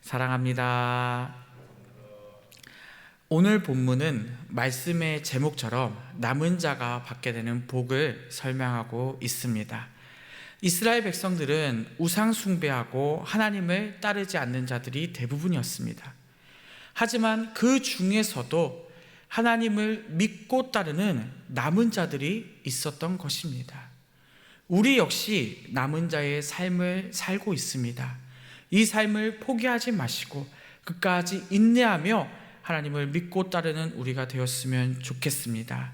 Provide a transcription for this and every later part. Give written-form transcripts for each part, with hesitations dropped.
사랑합니다. 오늘 본문은 말씀의 제목처럼 남은 자가 받게 되는 복을 설명하고 있습니다. 이스라엘 백성들은 우상 숭배하고 하나님을 따르지 않는 자들이 대부분이었습니다. 하지만 그 중에서도 하나님을 믿고 따르는 남은 자들이 있었던 것입니다. 우리 역시 남은 자의 삶을 살고 있습니다. 이 삶을 포기하지 마시고 끝까지 인내하며 하나님을 믿고 따르는 우리가 되었으면 좋겠습니다.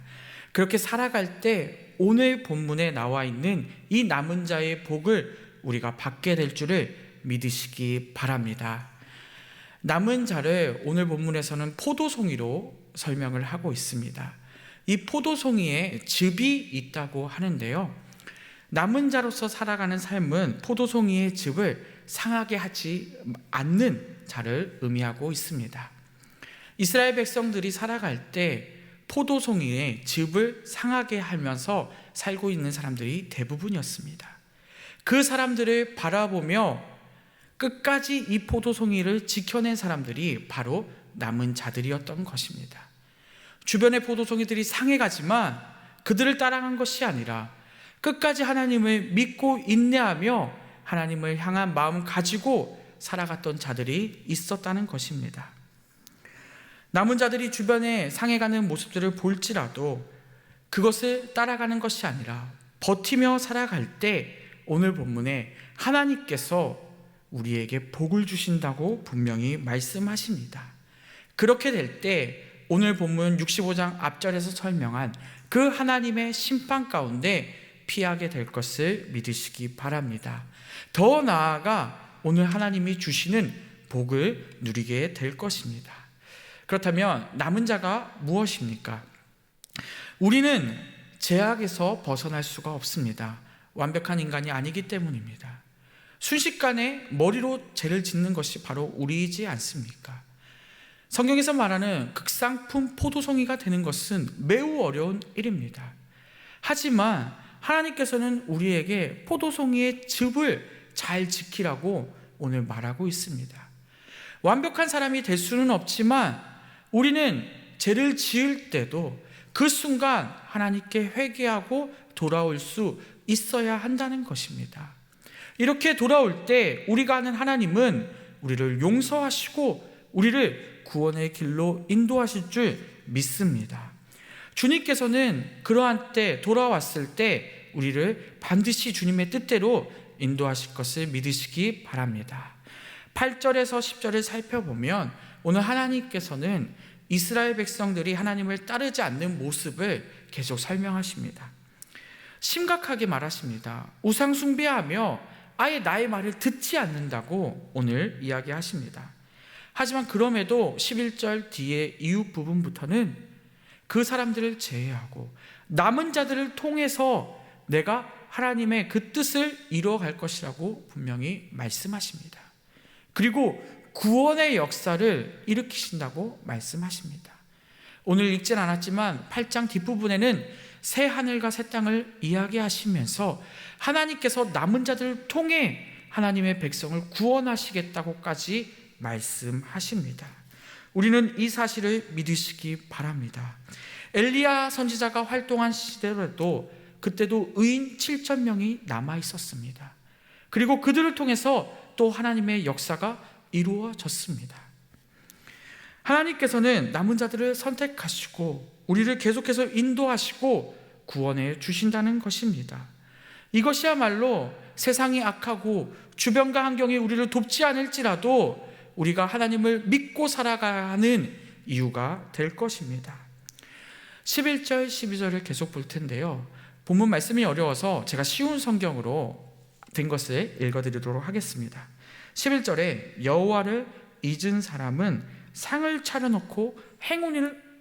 그렇게 살아갈 때 오늘 본문에 나와 있는 이 남은 자의 복을 우리가 받게 될 줄을 믿으시기 바랍니다. 남은 자를 오늘 본문에서는 포도송이로 설명을 하고 있습니다. 이 포도송이에 즙이 있다고 하는데요, 남은 자로서 살아가는 삶은 포도송이의 즙을 상하게 하지 않는 자를 의미하고 있습니다. 이스라엘 백성들이 살아갈 때 포도송이의 즙을 상하게 하면서 살고 있는 사람들이 대부분이었습니다. 그 사람들을 바라보며 끝까지 이 포도송이를 지켜낸 사람들이 바로 남은 자들이었던 것입니다. 주변의 포도송이들이 상해가지만 그들을 따라간 것이 아니라 끝까지 하나님을 믿고 인내하며 하나님을 향한 마음 가지고 살아갔던 자들이 있었다는 것입니다. 남은 자들이 주변에 상해가는 모습들을 볼지라도 그것을 따라가는 것이 아니라 버티며 살아갈 때 오늘 본문에 하나님께서 우리에게 복을 주신다고 분명히 말씀하십니다. 그렇게 될 때 오늘 본문 65장 앞절에서 설명한 그 하나님의 심판 가운데 피하게 될 것을 믿으시기 바랍니다. 더 나아가 오늘 하나님이 주시는 복을 누리게 될 것입니다. 그렇다면 남은 자가 무엇입니까? 우리는 죄악에서 벗어날 수가 없습니다. 완벽한 인간이 아니기 때문입니다. 순식간에 머리로 죄를 짓는 것이 바로 우리이지 않습니까? 성경에서 말하는 극상품 포도송이가 되는 것은 매우 어려운 일입니다. 하지만 하나님께서는 우리에게 포도송이의 즙을 잘 지키라고 오늘 말하고 있습니다. 완벽한 사람이 될 수는 없지만 우리는 죄를 지을 때도 그 순간 하나님께 회개하고 돌아올 수 있어야 한다는 것입니다. 이렇게 돌아올 때 우리가 아는 하나님은 우리를 용서하시고 우리를 구원의 길로 인도하실 줄 믿습니다. 주님께서는 그러한 때 돌아왔을 때 우리를 반드시 주님의 뜻대로 인도하실 것을 믿으시기 바랍니다. 8절에서 10절을 살펴보면 오늘 하나님께서는 이스라엘 백성들이 하나님을 따르지 않는 모습을 계속 설명하십니다. 심각하게 말하십니다. 우상 숭배하며 아예 나의 말을 듣지 않는다고 오늘 이야기하십니다. 하지만 그럼에도 11절 뒤에 이후 부분부터는 그 사람들을 제외하고 남은 자들을 통해서 내가 하나님의 그 뜻을 이루어갈 것이라고 분명히 말씀하십니다. 그리고 구원의 역사를 일으키신다고 말씀하십니다. 오늘 읽진 않았지만 8장 뒷부분에는 새 하늘과 새 땅을 이야기하시면서 하나님께서 남은 자들을 통해 하나님의 백성을 구원하시겠다고까지 말씀하십니다. 우리는 이 사실을 믿으시기 바랍니다. 엘리야 선지자가 활동한 시대에도 그때도 의인 7천 명이 남아 있었습니다. 그리고 그들을 통해서 또 하나님의 역사가 이루어졌습니다. 하나님께서는 남은 자들을 선택하시고 우리를 계속해서 인도하시고 구원해 주신다는 것입니다. 이것이야말로 세상이 악하고 주변과 환경이 우리를 돕지 않을지라도 우리가 하나님을 믿고 살아가야 하는 이유가 될 것입니다. 11절, 12절을 계속 볼 텐데요, 본문 말씀이 어려워서 제가 쉬운 성경으로 된 것을 읽어드리도록 하겠습니다. 11절에 여호와를 잊은 사람은 상을 차려놓고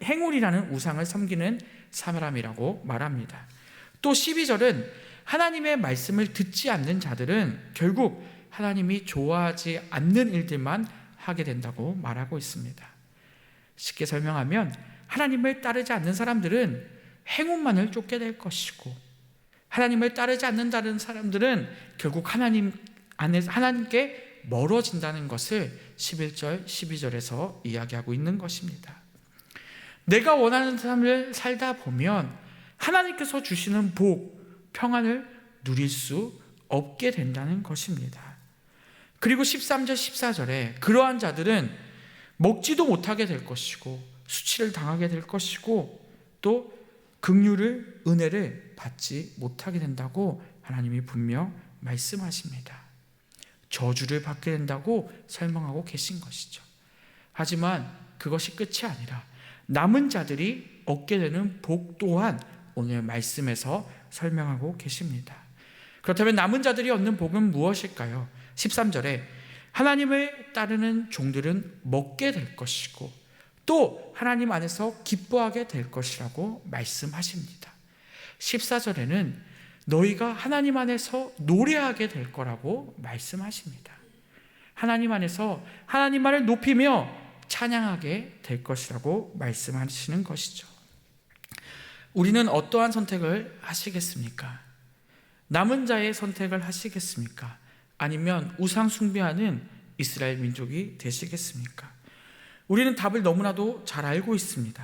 행울이라는 우상을 섬기는 사람이라고 말합니다. 또 12절은 하나님의 말씀을 듣지 않는 자들은 결국 하나님이 좋아하지 않는 일들만 하게 된다고 말하고 있습니다. 쉽게 설명하면 하나님을 따르지 않는 사람들은 행운만을 쫓게 될 것이고, 하나님을 따르지 않는다는 사람들은 결국 하나님께 멀어진다는 것을 11절, 12절에서 이야기하고 있는 것입니다. 내가 원하는 삶을 살다 보면 하나님께서 주시는 복, 평안을 누릴 수 없게 된다는 것입니다. 그리고 13절, 14절에 그러한 자들은 먹지도 못하게 될 것이고 수치를 당하게 될 것이고 또 긍휼을, 은혜를 받지 못하게 된다고 하나님이 분명 말씀하십니다. 저주를 받게 된다고 설명하고 계신 것이죠. 하지만 그것이 끝이 아니라 남은 자들이 얻게 되는 복 또한 오늘 말씀에서 설명하고 계십니다. 그렇다면 남은 자들이 얻는 복은 무엇일까요? 13절에 하나님을 따르는 종들은 먹게 될 것이고 또 하나님 안에서 기뻐하게 될 것이라고 말씀하십니다. 14절에는 너희가 하나님 안에서 노래하게 될 거라고 말씀하십니다. 하나님 안에서 하나님만을 높이며 찬양하게 될 것이라고 말씀하시는 것이죠. 우리는 어떠한 선택을 하시겠습니까? 남은 자의 선택을 하시겠습니까? 아니면 우상 숭배하는 이스라엘 민족이 되시겠습니까? 우리는 답을 너무나도 잘 알고 있습니다.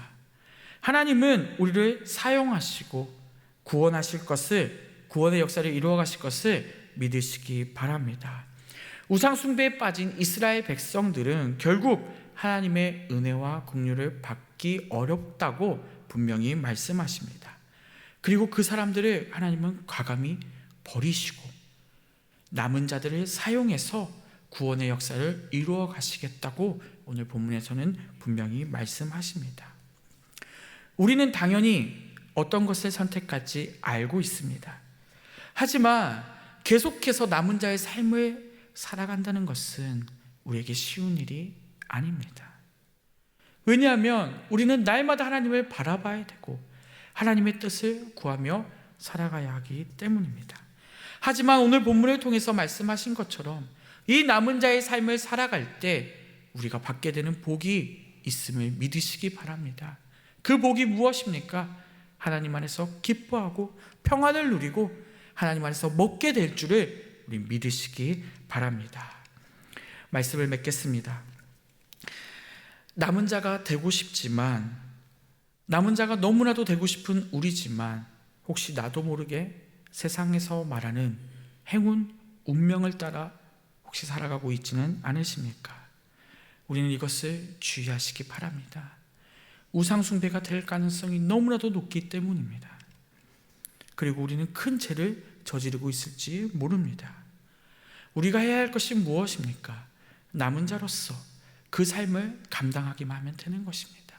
하나님은 우리를 사용하시고 구원하실 것을, 구원의 역사를 이루어 가실 것을 믿으시기 바랍니다. 우상 숭배에 빠진 이스라엘 백성들은 결국 하나님의 은혜와 긍휼을 받기 어렵다고 분명히 말씀하십니다. 그리고 그 사람들을 하나님은 과감히 버리시고 남은 자들을 사용해서 구원의 역사를 이루어 가시겠다고 오늘 본문에서는 분명히 말씀하십니다. 우리는 당연히 어떤 것을 선택할지 알고 있습니다. 하지만 계속해서 남은 자의 삶을 살아간다는 것은 우리에게 쉬운 일이 아닙니다. 왜냐하면 우리는 날마다 하나님을 바라봐야 되고 하나님의 뜻을 구하며 살아가야 하기 때문입니다. 하지만 오늘 본문을 통해서 말씀하신 것처럼 이 남은 자의 삶을 살아갈 때 우리가 받게 되는 복이 있음을 믿으시기 바랍니다. 그 복이 무엇입니까? 하나님 안에서 기뻐하고 평안을 누리고 하나님 안에서 먹게 될 줄을 우리 믿으시기 바랍니다. 말씀을 맺겠습니다. 남은 자가 되고 싶지만, 남은 자가 너무나도 되고 싶은 우리지만 혹시 나도 모르게 세상에서 말하는 행운, 운명을 따라 혹시 살아가고 있지는 않으십니까? 우리는 이것을 주의하시기 바랍니다. 우상숭배가 될 가능성이 너무나도 높기 때문입니다. 그리고 우리는 큰 죄를 저지르고 있을지 모릅니다. 우리가 해야 할 것이 무엇입니까? 남은 자로서 그 삶을 감당하기만 하면 되는 것입니다.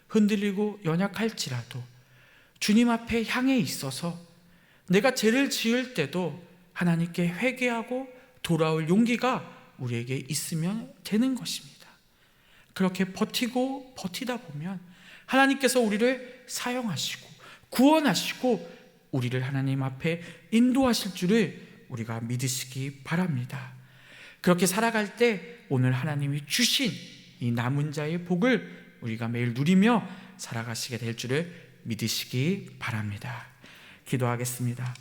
흔들리고 연약할지라도 주님 앞에 향해 있어서 내가 죄를 지을 때도 하나님께 회개하고 돌아올 용기가 우리에게 있으면 되는 것입니다. 그렇게 버티다 보면 하나님께서 우리를 사용하시고 구원하시고 우리를 하나님 앞에 인도하실 줄을 우리가 믿으시기 바랍니다. 그렇게 살아갈 때 오늘 하나님이 주신 이 남은 자의 복을 우리가 매일 누리며 살아가시게 될 줄을 믿으시기 바랍니다. 기도하겠습니다.